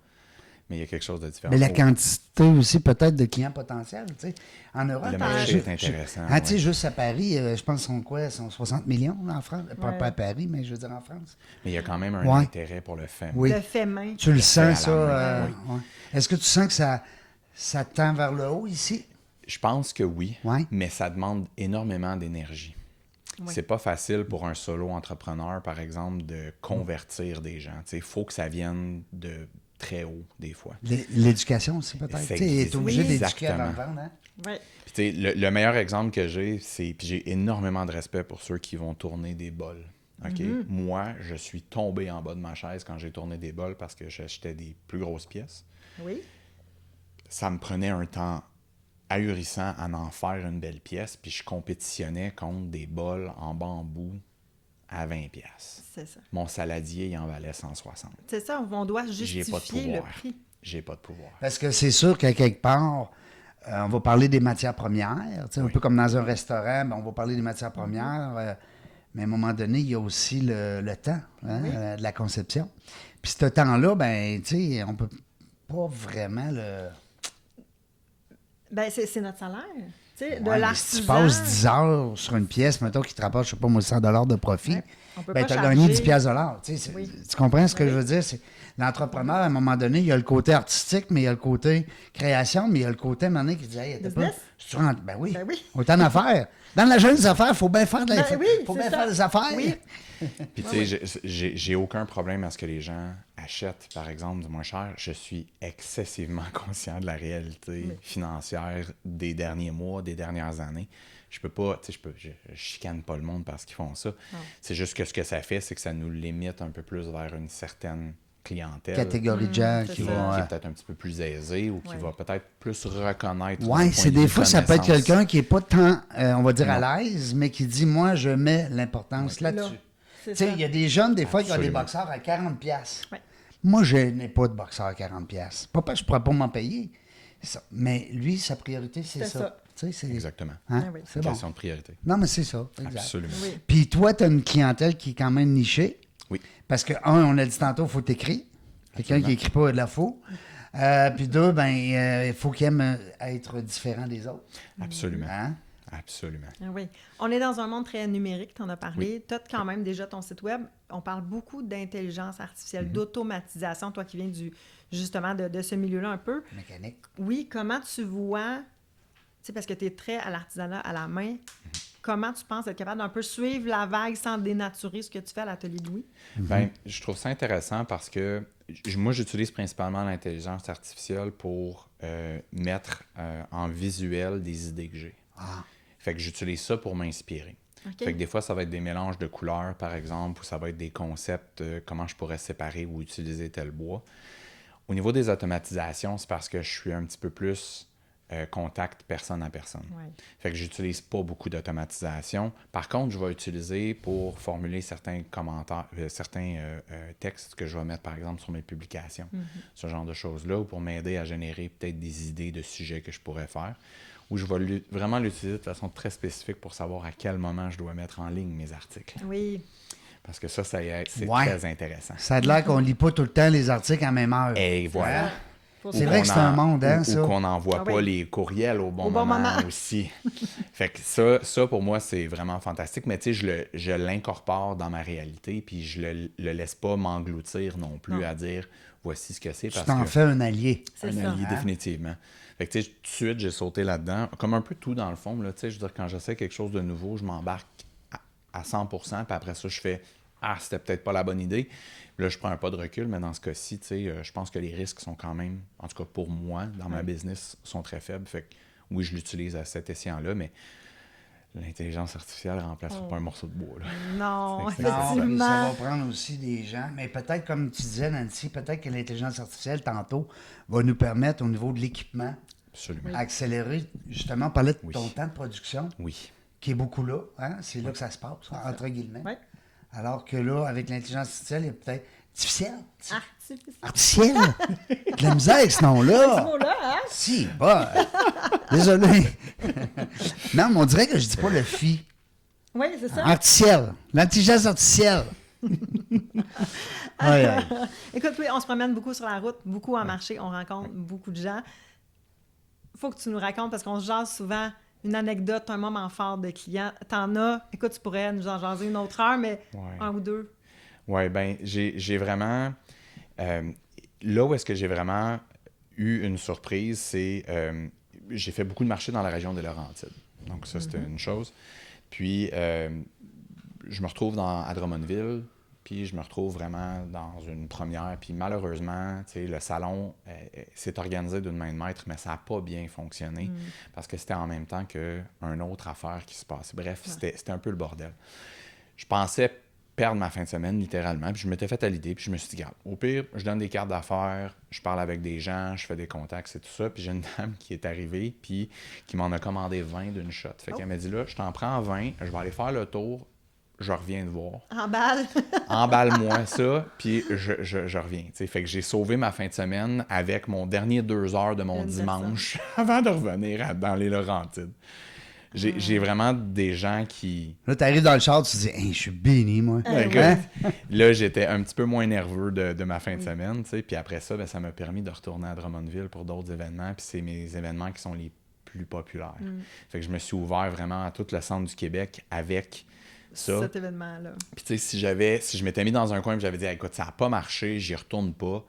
mais il y a quelque chose de différent. Mais la Oh, quantité aussi, peut-être, de clients potentiels. Tu sais. En Europe, Le marché est intéressant, Tu sais, ouais. juste à Paris, je pense qu'ils sont quoi? Ils sont 60 millions là, en France. Pas Ouais. à Paris, mais je veux dire en France. Mais il y a quand même un Ouais. intérêt pour le fait. Oui. Le fait main. Tu le fait sens, à la ça? main, Ouais. Est-ce que tu sens que ça tend vers le haut ici? Je pense que oui, Ouais. mais ça demande énormément d'énergie. Ouais. C'est pas facile pour un solo entrepreneur, par exemple, de convertir des gens. Il faut que ça vienne de très haut, des fois. L'éducation aussi, peut-être. C'est- Tu es obligé oui, d'éduquer avant de exactement. vendre, hein? Oui. Puis, tu sais, le meilleur exemple que j'ai, c'est... Puis j'ai énormément de respect pour ceux qui vont tourner des bols. OK? Moi, je suis tombé en bas de ma chaise quand j'ai tourné des bols parce que j'achetais des plus grosses pièces. Oui. Ça me prenait un temps ahurissant à en faire une belle pièce, puis je compétitionnais contre des bols en bambou à 20$. C'est ça. Mon saladier, il en valait 160. C'est ça, on doit J'ai pas de justifier le pouvoir. prix. J'ai pas de pouvoir. Parce que c'est sûr qu'à quelque part, On va parler des matières premières. Un peu comme dans un restaurant, on va parler des matières premières. Mais à un moment donné, il y a aussi le temps de la conception. Puis ce temps-là, on peut pas vraiment le... C'est notre salaire. De l'artisan. Si tu passes 10 heures sur une pièce, mettons, qui te rapporte, je sais pas moi, 100 $ de profit, tu as gagné 10 piastres de l'heure. Tu comprends ce que je veux dire? C'est l'entrepreneur, à un moment donné, il y a le côté artistique, mais il y a le côté création, mais il y a le côté, à un moment donné, qui dit, hey, ben oui, autant d'affaires. Dans la jeune des affaires, il faut bien faire faire des affaires. Oui. Puis tu sais, j'ai aucun problème à ce que les gens achètent, par exemple, du moins cher. Je suis excessivement conscient de la réalité financière des derniers mois, des dernières années. Je peux pas, tu sais, je chicane pas le monde parce qu'ils font ça. Non. C'est juste que ce que ça fait, c'est que ça nous limite un peu plus vers une certaine clientèle. Catégorie de gens qui est peut-être un petit peu plus aisée ou qui va peut-être plus reconnaître. Oui, c'est des fois, ça peut être quelqu'un qui n'est pas tant, on va dire, à l'aise, mais qui dit, moi, je mets l'importance là-dessus. Tu sais, il y a des jeunes, des fois, qui ont des boxeurs à 40$. Ouais. Moi, je n'ai pas de boxeur à 40$. Pas parce que je ne pourrais pas m'en payer. Mais lui, sa priorité, c'est ça. Exactement. Hein? Oui. C'est une question de priorité. Non, mais c'est ça. Exact. Absolument. Oui. Puis toi, tu as une clientèle qui est quand même nichée. Oui. Parce que, on a dit tantôt, il faut t'écrire. Quelqu'un qui n'écrit pas de la faux. Puis deux, il faut qu'il aime être différent des autres. Absolument. Hein? Absolument. Oui. On est dans un monde très numérique, tu en as parlé. Tu as quand même déjà ton site web. On parle beaucoup d'intelligence artificielle, d'automatisation, toi qui viens justement de ce milieu-là un peu. Mécanique. Oui, comment tu vois, parce que tu es très à l'artisanat à la main, comment tu penses être capable d'un peu suivre la vague sans dénaturer ce que tu fais à l'atelier de Louis? Bien, je trouve ça intéressant parce que moi, j'utilise principalement l'intelligence artificielle pour mettre en visuel des idées que j'ai. Ah. Fait que j'utilise ça pour m'inspirer. Okay. Fait que des fois, ça va être des mélanges de couleurs, par exemple, ou ça va être des concepts, comment je pourrais séparer ou utiliser tel bois. Au niveau des automatisations, c'est parce que je suis un petit peu plus contact personne à personne. Ouais. Fait que j'utilise pas beaucoup d'automatisation. Par contre, je vais utiliser pour formuler certains commentaires, certains textes que je vais mettre, par exemple, sur mes publications. Ce genre de choses-là, ou pour m'aider à générer peut-être des idées de sujets que je pourrais faire. Où je vais vraiment l'utiliser de façon très spécifique pour savoir à quel moment je dois mettre en ligne mes articles. Oui. Parce que ça c'est très intéressant. Ça a l'air qu'on ne lit pas tout le temps les articles en même heure. Et voilà. C'est vrai que c'est un monde, hein, ça. Ou qu'on n'envoie pas les courriels au bon moment aussi. Fait que ça, pour moi, c'est vraiment fantastique. Mais tu sais, je l'incorpore dans ma réalité, puis je le laisse pas m'engloutir non plus à dire voici ce que c'est. Tu t'en fais un allié. Un allié, définitivement. Fait que tu sais, tout de suite, j'ai sauté là-dedans. Comme un peu tout dans le fond, là, tu sais, je veux dire, quand j'essaie quelque chose de nouveau, je m'embarque à 100%, puis après ça, je fais « Ah, c'était peut-être pas la bonne idée ». Puis là, je prends un pas de recul, mais dans ce cas-ci, tu sais, je pense que les risques sont quand même, en tout cas pour moi, dans ma business, sont très faibles. Fait que oui, je l'utilise à cet escient-là, mais l'intelligence artificielle ne remplacera pas un morceau de bois. Là. Non, effectivement. Ça va prendre aussi des gens, mais peut-être, comme tu disais, Nancy, peut-être que l'intelligence artificielle, tantôt, va nous permettre, au niveau de l'équipement, accélérer, justement, on parlait de ton temps de production, qui est beaucoup là, hein? C'est là que ça se passe, entre guillemets. Oui. Alors que là, avec l'intelligence artificielle, il y a peut-être artificiel. De la misère avec ce nom-là. Ce mot-là, hein? Si, désolé. Non, mais on dirait que je dis pas le fi. Oui, c'est ça. Artificiel. L'intelligence artificielle. Écoute, oui, on se promène beaucoup sur la route, beaucoup en marché, on rencontre beaucoup de gens. Faut que tu nous racontes, parce qu'on se jase souvent une anecdote, un moment fort de client. T'en as, écoute, tu pourrais nous en jaser une autre heure, mais un ou deux. Oui, bien, j'ai vraiment... là où est-ce que j'ai vraiment eu une surprise, c'est... j'ai fait beaucoup de marchés dans la région des Laurentides. Donc ça, c'était une chose. Puis, je me retrouve à Drummondville, puis je me retrouve vraiment dans une première. Puis malheureusement, tu sais, le salon s'est organisé d'une main de maître, mais ça n'a pas bien fonctionné parce que c'était en même temps qu'une autre affaire qui se passait. Bref, c'était un peu le bordel. Je pensais perdre ma fin de semaine, littéralement, puis je m'étais fait à l'idée, puis je me suis dit, regarde, au pire, je donne des cartes d'affaires, je parle avec des gens, je fais des contacts, c'est tout ça. Puis j'ai une dame qui est arrivée, puis qui m'en a commandé 20 d'une shot. Fait qu'elle m'a dit, là, je t'en prends 20, je vais aller faire le tour. je reviens te voir. Emballe. Emballe-moi ça, puis je reviens. T'sais. Fait que j'ai sauvé ma fin de semaine avec mon dernier 2 heures de mon dimanche avant de revenir dans les Laurentides. J'ai vraiment des gens qui... Là, t'arrives dans le char, tu te dis, hey, je suis béni, moi. Là, j'étais un petit peu moins nerveux de ma fin de semaine, tu sais. Puis après ça, ça m'a permis de retourner à Drummondville pour d'autres événements. Puis c'est mes événements qui sont les plus populaires. Fait que je me suis ouvert vraiment à tout le centre du Québec avec ça. Cet événement-là. Puis tu sais, si je m'étais mis dans un coin et j'avais dit, écoute, ça n'a pas marché, j'y retourne pas.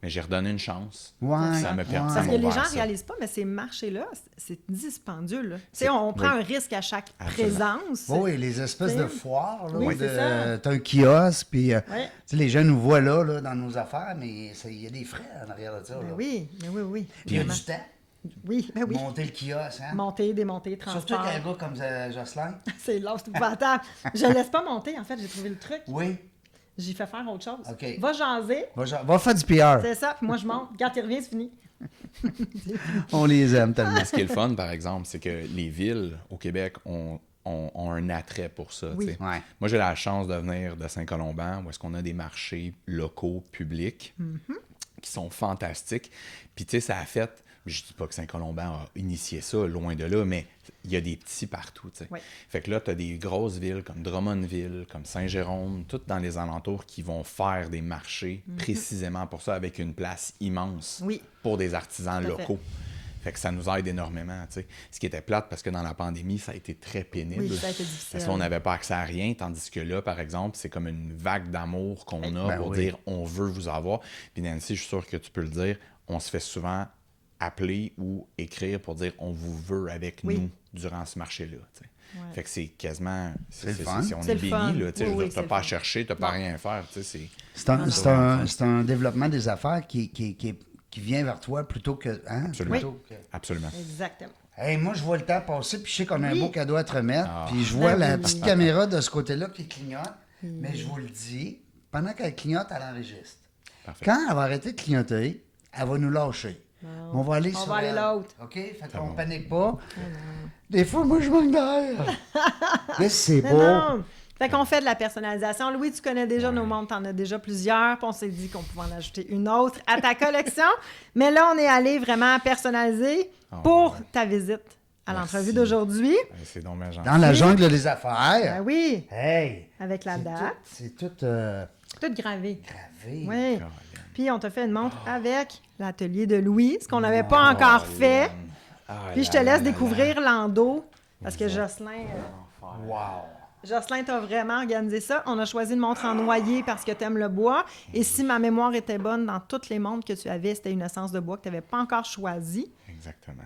Mais j'ai redonné une chance. Ouais, ça me permet. Parce que les gens ne réalisent pas, mais ces marchés-là, c'est dispendieux. On prend un risque à chaque présence. Oui, les espèces de foires. Là, oui, c'est ça. T'as un kiosque, puis les gens nous voient là dans nos affaires, mais il y a des frais en arrière de ça. Là. Oui. Puis il y a du temps. Oui, ben oui. Monter le kiosque, hein? Monter, démonter, transport. Surtout qu'un gars comme Jocelyn. C'est là, c'est épouvantable. Je ne laisse pas monter, en fait, j'ai trouvé le truc. Oui. J'ai fait faire autre chose. OK. Va jaser. Va faire du PR. C'est ça, puis moi je monte. Quand il revient, c'est fini. On les aime tellement. Ce qui est le fun, par exemple, c'est que les villes au Québec ont un attrait pour ça. Oui. Ouais. Moi, j'ai la chance de venir de Saint-Colomban, où est-ce qu'on a des marchés locaux, publics, qui sont fantastiques. Puis, tu sais, ça a fait... Je dis pas que Saint-Colomban a initié ça, loin de là, mais il y a des petits partout, tu sais. Oui. Fait que là, tu as des grosses villes comme Drummondville, comme Saint-Jérôme, toutes dans les alentours qui vont faire des marchés précisément pour ça, avec une place immense pour des artisans locaux. Fait que ça nous aide énormément, tu sais. Ce qui était plate, parce que dans la pandémie, ça a été très pénible. Oui, ça a été difficile. Parce qu'on n'avait pas accès à rien, tandis que là, par exemple, c'est comme une vague d'amour qu'on a pour dire « on veut vous avoir ». Puis Nancy, je suis sûr que tu peux le dire, on se fait souvent appeler ou écrire pour dire « on vous veut avec nous durant ce marché-là ». Ouais. Fait que c'est quasiment... C'est le fun. On est bénis, là. Tu n'as pas à chercher, tu n'as pas rien à faire. C'est un développement des affaires qui vient vers toi plutôt que... Hein? Absolument. Absolument. Exactement. Hey, moi, je vois le temps passer, puis je sais qu'on a un beau cadeau à te remettre, puis je vois la petite caméra de ce côté-là qui clignote, mais je vous le dis, pendant qu'elle clignote, elle enregistre. Parfait. Quand elle va arrêter de clignoter, elle va nous lâcher. On va aller sur aller l'autre. OK? Fait qu'on panique pas. Des fois, moi, je manque d'air. Mais c'est beau. Non. Fait qu'on fait de la personnalisation. Louis, tu connais déjà nos montres, t'en as déjà plusieurs. Puis on s'est dit qu'on pouvait en ajouter une autre à ta collection. Mais là, on est allé vraiment personnaliser pour ta visite à l'entrevue d'aujourd'hui. C'est donc bien gentil. Dans la jungle des affaires. Ben oui. Hey! Avec la date. C'est tout... Tout gravé. gravé. Oui. Puis on t'a fait une montre avec l'atelier de Louis, ce qu'on n'avait pas encore fait. Puis je te laisse découvrir l'endo, parce que Jocelyn... Jocelyn t'a vraiment organisé ça. On a choisi une montre en noyer parce que tu aimes le bois. Et si ma mémoire était bonne, dans toutes les montres que tu avais, c'était une essence de bois que tu n'avais pas encore choisie. Exactement.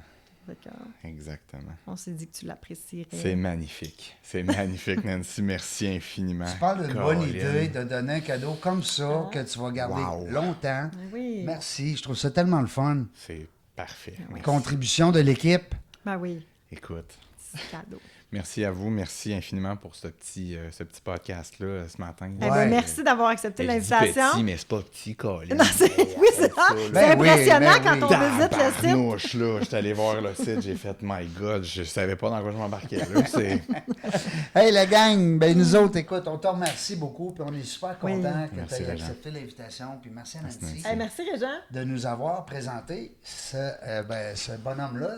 D'accord. Exactement. On s'est dit que tu l'apprécierais. C'est magnifique. C'est magnifique, Nancy. Merci infiniment. Tu parles d'une bonne idée de donner un cadeau comme ça que tu vas garder longtemps. Oui. Merci. Je trouve ça tellement le fun. C'est parfait. Contribution de l'équipe. Ben oui. Écoute. C'est cadeau. Merci à vous. Merci infiniment pour ce petit podcast-là ce matin. Eh ben, merci d'avoir accepté l'invitation. C'est petit, mais c'est pas petit, Colin. Non, oui, c'est ça. C'est impressionnant quand on visite le site. Tabarnouche, là. J'étais allé voir le site, j'ai fait « My God », je savais pas dans quoi je m'embarquais là. Hey, la gang, ben nous autres, écoute, on te remercie beaucoup, puis on est super contents que tu aies accepté l'invitation. Puis merci à Nancy. Merci, Régent. De nous avoir présenté ce bonhomme-là.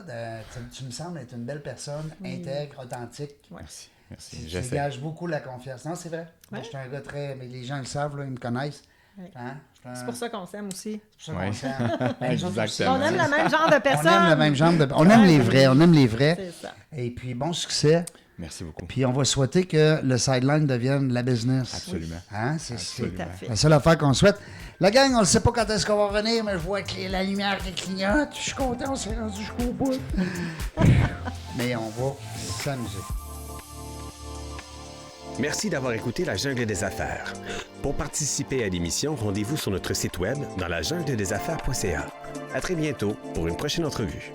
Tu me sembles être une belle personne, intègre, authentique. Merci. Tu dégages beaucoup la confiance. Non, c'est vrai. Moi, je suis un gars très... Mais les gens le savent, là, ils me connaissent. Ouais. Hein? C'est pour ça qu'on s'aime aussi. C'est pour ça qu'on s'aime. Exactement. On aime le même genre de personnes. On aime le même genre de... On aime les vrais. On aime les vrais. C'est ça. Et puis, bon succès. Merci beaucoup. Puis, on va souhaiter que le sideline devienne la business. Absolument. Hein? C'est la seule affaire qu'on souhaite. La gang, on ne sait pas quand est-ce qu'on va revenir, mais je vois que la lumière qui clignote. Je suis content, on s'est rendu jusqu'au bout. Mais on va s'amuser. Merci d'avoir écouté La Jungle des Affaires. Pour participer à l'émission, rendez-vous sur notre site web dans lajungledesaffaires.ca. À très bientôt pour une prochaine entrevue.